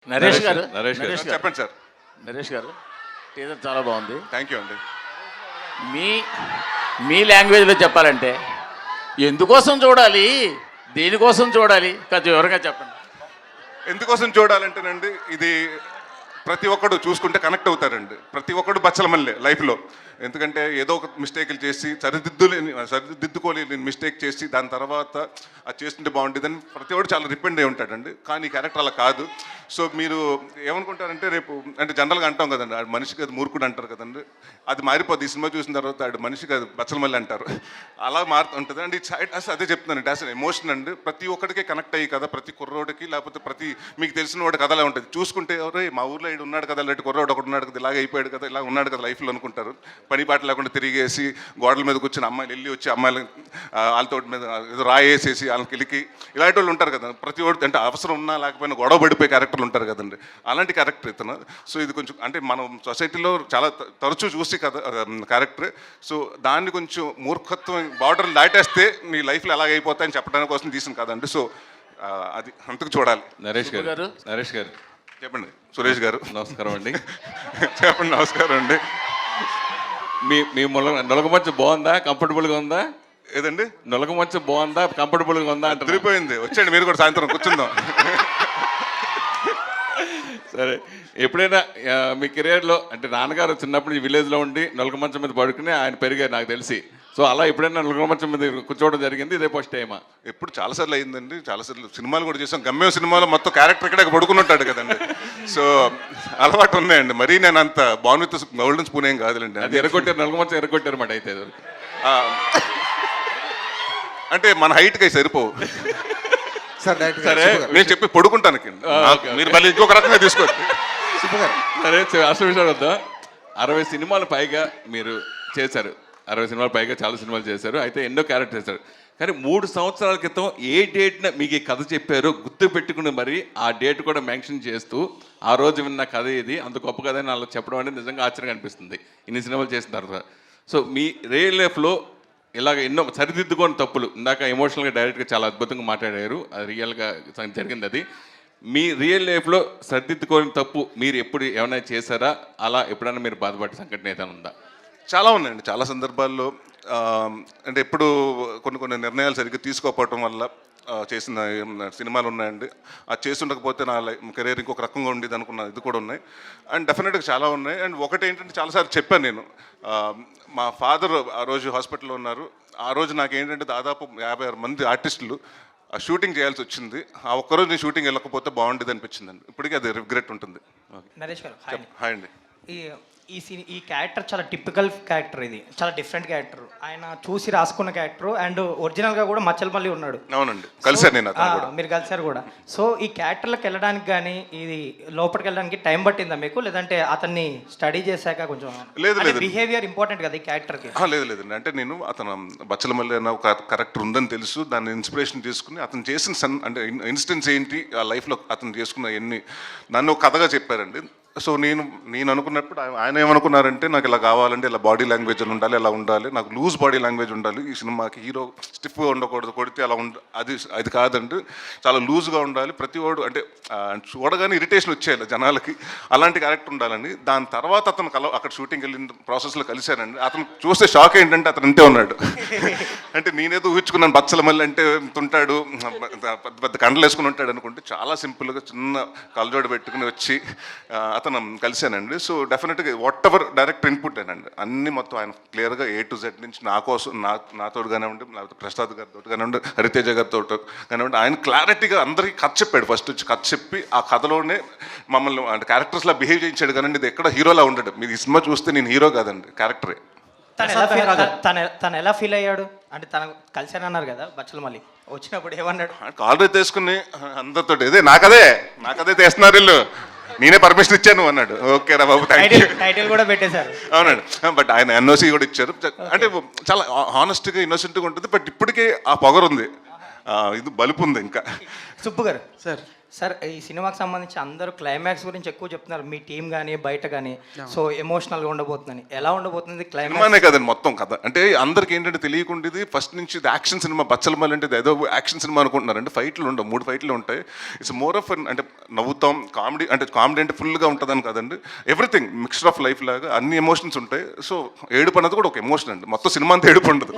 నరేష్ గారు చెప్పండి సార్. నరేష్ గారు టీజర్ చాలా బాగుంది. థ్యాంక్ యూ అండి. మీ మీ లాంగ్వేజ్లో చెప్పాలంటే ఎందుకోసం చూడాలి, దేనికోసం చూడాలి, కొంచెం వివరంగా చెప్పండి. ఎందుకోసం చూడాలంటేనండి, ఇది ప్రతి ఒక్కడు చూసుకుంటే కనెక్ట్ అవుతారండి. ప్రతి ఒక్కడు బచ్చలమల్లే లైఫ్లో. ఎందుకంటే ఏదో ఒక మిస్టేక్లు చేసి సరిదిద్దుకోలేని మిస్టేక్ చేసి దాని తర్వాత అది చేస్తుంటే బాగుంటుందని ప్రతి ఒక్కడు చాలా రిపెండ్ అయి ఉంటాడండి. కానీ ఈ క్యారెక్టర్ అలా కాదు. సో మీరు ఏమనుకుంటారంటే, రేపు అంటే జనరల్గా అంటాం కదండి, ఆడు మనిషి కాదు మూర్ఖుడు అంటారు కదండి. అది మారిపోద్ది. ఈ సినిమా చూసిన తర్వాత ఆడు మనిషి కాదు బచ్చలమల్లి అంటారు. అలా మారుతుంటుంది అండి. అదే చెప్తున్నానండి, అసలు ఎమోషన్ అండి. ప్రతి ఒక్కడికే కనెక్ట్ అయ్యి కదా, ప్రతి కుర్రోడికి, లేకపోతే మీకు తెలిసిన వాడి కథలా ఉంటుంది. చూసుకుంటే ఎవరో మా ఊర్లో ఇడు ఉన్నాడు కదా, లేటి కుర్రోడు ఒకటి ఉన్నాడు కదా, ఇలాగ అయిపోయాడు కదా, ఇలా ఉన్నాడు కదా లైఫ్లో అనుకుంటారు. పని పాట లేకుండా తిరిగేసి గోడల మీద కూర్చొని అమ్మాయిలు వెళ్ళి వచ్చి అమ్మాయిలు వాళ్ళతో మీద ఏదో రాయేసేసి వాళ్ళకి వెళ్ళి ఇలాంటి వాళ్ళు ఉంటారు కదా. ప్రతి ఒక్కటి అంటే అవసరం ఉన్నా లేకపోయినా గొడవ పడిపోయే క్యారెక్టర్లు ఉంటారు కదండి. అలాంటి క్యారెక్టర్ ఇతను. సో ఇది కొంచెం అంటే మనం సొసైటీలో చాలా తరచూ చూసి కదా క్యారెక్టర్. సో దాన్ని కొంచెం మూర్ఖత్వం బార్డర్లు దాటేస్తే నీ లైఫ్లో ఎలాగైపోతాయని చెప్పడానికి కోసం తీసిన కదండి. సో అది అంతకు చూడాలి. నరేష్ గారు చెప్పండి. సురేష్ గారు నమస్కారం అండి. చెప్పండి. నమస్కారం అండి. మీ నొలగ మంచం బాగుందా, కంఫర్టబుల్గా ఉందా? ఏదండి? నొలగ మంచం బాగుందా, కంఫర్టబుల్గా ఉందా అంటే తిరిగిపోయింది. వచ్చేయండి మీరు కూడా సాయంత్రం కూర్చుందాం. సరే, ఎప్పుడైనా మీ కెరియర్లో అంటే నాన్నగారు చిన్నప్పుడు విలేజ్లో ఉండి నొలగ మంచం మీద పడుకుని ఆయన పెరిగారు నాకు తెలిసి. సో అలా ఎప్పుడైనా నొలగ మంచం మీద కూర్చోవడం జరిగింది? ఇదే ఫస్ట్ టైమా? ఎప్పుడు చాలాసార్లు అయిందండి. చాలాసార్లు సినిమాలు కూడా చేసాం. గమ్యం సినిమాలో మొత్తం క్యారెక్టర్ ఇక్కడ పడుకుని ఉంటాడు కదండి. సో అలవాటు ఉన్నాయండి. మరీ నేను అంత బాగుంది గోల్డెన్ స్పూన్ ఏం కాదులేండి. అది ఎరగొట్టారు, నొలగ మంచం ఎరగొట్టారు మాట అయితే. అంటే మన హైట్కి అవి సరిపోవు. సరే నేను చెప్పి పడుకుంటాను. మీరు మళ్ళీ ఇంకొక రకంగా తీసుకోండి. సరే, అసలు విషయాలు వద్దా. 60 సినిమాలు పైగా మీరు చేశారు. 60 సినిమాలు పైగా చాలా సినిమాలు చేశారు. అయితే ఎన్నో క్యారెక్టర్ చేశారు. కానీ 3 సంవత్సరాల క్రితం ఏ డేట్న మీకు ఈ కథ చెప్పారో గుర్తు పెట్టుకుని మరి ఆ డేట్ కూడా మెన్షన్ చేస్తూ ఆ రోజు విన్న కథ ఇది, అంత గొప్ప కథ అని వాళ్ళు చెప్పడం అనేది నిజంగా ఆశ్చర్యంగా అనిపిస్తుంది ఇన్ని సినిమాలు చేసిన తర్వాత. సో మీ రియల్ లైఫ్లో ఇలాగ ఎన్నో సరిదిద్దుకోని తప్పులు, ఇందాక ఎమోషనల్గా డైరెక్ట్గా చాలా అద్భుతంగా మాట్లాడారు, అది రియల్గా జరిగింది. అది మీ రియల్ లైఫ్లో సరిదిద్దుకోని తప్పు మీరు ఎప్పుడు ఏమైనా చేశారా? అలా ఎప్పుడైనా మీరు బాధపడే సంఘటన ఏదైనా ఉందా? చాలా ఉన్నాయండి. చాలా సందర్భాల్లో అంటే ఎప్పుడు కొన్ని నిర్ణయాలు సరిగ్గా తీసుకోకపోవటం వల్ల చేసిన సినిమాలు ఉన్నాయండి. అది చేస్తుండకపోతే నా కెరీర్ ఇంకొక రకంగా ఉండేది అనుకున్న ఇది కూడా ఉన్నాయి. అండ్ డెఫినెట్గా చాలా ఉన్నాయి. అండ్ ఒకటి ఏంటంటే, చాలాసార్లు చెప్పాను నేను, మా ఫాదర్ ఆ రోజు హాస్పిటల్లో ఉన్నారు. ఆ రోజు నాకేంటంటే దాదాపు 56 మంది ఆర్టిస్టులు ఆ షూటింగ్ చేయాల్సి వచ్చింది. ఆ ఒక్కరోజు నేను షూటింగ్ వెళ్ళకపోతే బాగుండేది అనిపించిందండి. ఇప్పటికీ అది రిగ్రెట్ ఉంటుంది. నరేష్ గారు హాయ్ అండి. ఈ క్యారెక్టర్ చాలా టిపికల్ క్యారెక్టర్, ఇది చాలా డిఫరెంట్ క్యారెక్టర్. ఆయన చూసి రాసుకున్న క్యారెక్టర్ అండ్ ఒరిజినల్గా కూడా మచ్చలమల్లి ఉన్నాడు. అవునండి, కలిసాను నేను. మీరు కలిసారు కూడా. సో ఈ క్యారెక్టర్లకు వెళ్ళడానికి కానీ ఇది లోపలికి వెళ్ళడానికి టైం పట్టిందా మీకు, లేదంటే అతన్ని స్టడీ చేశాక కొంచెం? లేదు, బిహేవియర్ ఇంపార్టెంట్ కదా ఈ క్యారెక్టర్కి. లేదండి. అంటే నేను అతను బచ్చలమల్లి అన్న ఒక క్యారెక్టర్ ఉందని తెలుసు. దాన్ని ఇన్స్పిరేషన్ తీసుకుని అతను చేసిన అంటే ఇన్సిడెంట్స్ ఏంటి ఆ లైఫ్లో అతను చేసుకున్న ఎన్ని నన్ను కథగా చెప్పారండి. సో నేను అనుకున్నప్పుడు ఆయన ఏమనుకున్నారంటే, నాకు ఇలా కావాలంటే ఇలా బాడీ లాంగ్వేజ్ అని ఉండాలి, ఇలా ఉండాలి, నాకు లూజ్ బాడీ లాంగ్వేజ్ ఉండాలి, ఈ సినిమాకి హీరో స్టిఫ్గా ఉండకూడదు, కొడితే అలా అది కాదండి, చాలా లూజ్గా ఉండాలి, ప్రతి వాడు అంటే చూడగానే ఇరిటేషన్ వచ్చేయాలి జనాలకి, అలాంటి క్యారెక్టర్ ఉండాలని. దాని తర్వాత అతను అక్కడ షూటింగ్ వెళ్ళిన ప్రాసెస్లో కలిశానండి. అతను చూస్తే షాక్ ఏంటంటే అతను ఇంతే ఉన్నాడు. అంటే నేనేదో ఊహించుకున్నాను బచ్చలమల్లి అంటే ఉంటాడు, పెద్ద కండలు వేసుకుని ఉంటాడు అనుకుంటే చాలా సింపుల్గా చిన్న కలజోడు పెట్టుకుని వచ్చి అతను కలిశానండి. సో డెఫినెట్గా వాట్ ఎవర్ డైరెక్ట్ ఇన్పుట్ అనండి అన్ని మొత్తం ఆయన క్లియర్గా A to Z నుంచి నా కోసం నాతో కానివ్వండి, లేకపోతే ప్రసాద్ గారితో కానివ్వండి, హరితేజ గారితో కానివ్వండి, ఆయన క్లారిటీగా అందరికీ కథ చెప్పాడు. ఫస్ట్ వచ్చి కథ చెప్పి ఆ కథలోనే మమ్మల్ని అంటే క్యారెక్టర్స్లా బిహేవ్ చేయించాడు. కానీ ఇది ఎక్కడ హీరోలా ఉండడు. మీరు ఈ సినిమా చూస్తే నేను హీరో కాదండి, క్యారెక్టరే. తను ఎలా ఫీల్ అయ్యాడు అంటే, తను కలిసానన్నారు కదా బచ్చలమల్లి, వచ్చినప్పుడు ఏమన్నాడు? ఆల్రెడీ తీసుకుని అందరితో ఇదే నాకదే తీస్తున్నారు వీళ్ళు, నేనే పర్మిషన్ ఇచ్చాను అన్నాడు. ఓకే రా బాబు, టైటిల్ కూడా పెట్టేశారు. అవునండి. బట్ ఆయన NOC కూడా ఇచ్చారు. అంటే చాలా హానెస్ట్గా ఇన్నోసెంట్గా ఉంటుంది. బట్ ఇప్పటికే ఆ పొగరు ఉంది, ఇది బలుపు ఉంది. ఇంకా సుబ్బు గారు సార్, సార్ ఈ సినిమాకి సంబంధించి అందరూ క్లైమాక్స్ గురించి ఎక్కువ చెప్తున్నారు, మీ టీం కానీ బయట కానీ. సో ఎమోషనల్గా ఉండబోతుందని, ఎలా ఉండబోతుంది క్లైమాక్స్? సినిమానే కదండి మొత్తం కథ. అంటే అందరికి ఏంటంటే తెలియకుండా ఇది ఫస్ట్ నుంచి ఇది యాక్షన్ సినిమా, బచ్చలమల్లి అంటే ఇది ఏదో యాక్షన్ సినిమా అనుకుంటున్నారు. అంటే ఫైట్లు ఉండవు, 3 ఫైట్లు ఉంటాయి. ఇట్స్ మోర్ ఆఫ్ అంటే నవ్వుతాం, కామెడీ అంటే ఫుల్గా ఉంటుందని కదండి. ఎవ్రీథింగ్ మిక్స్చర్ ఆఫ్ లైఫ్ లాగా అన్ని ఎమోషన్స్ ఉంటాయి. సో ఏడుపు అన్నది కూడా ఒక ఎమోషన్ అండి, మొత్తం సినిమా అంతా ఏడుపు ఉండదు.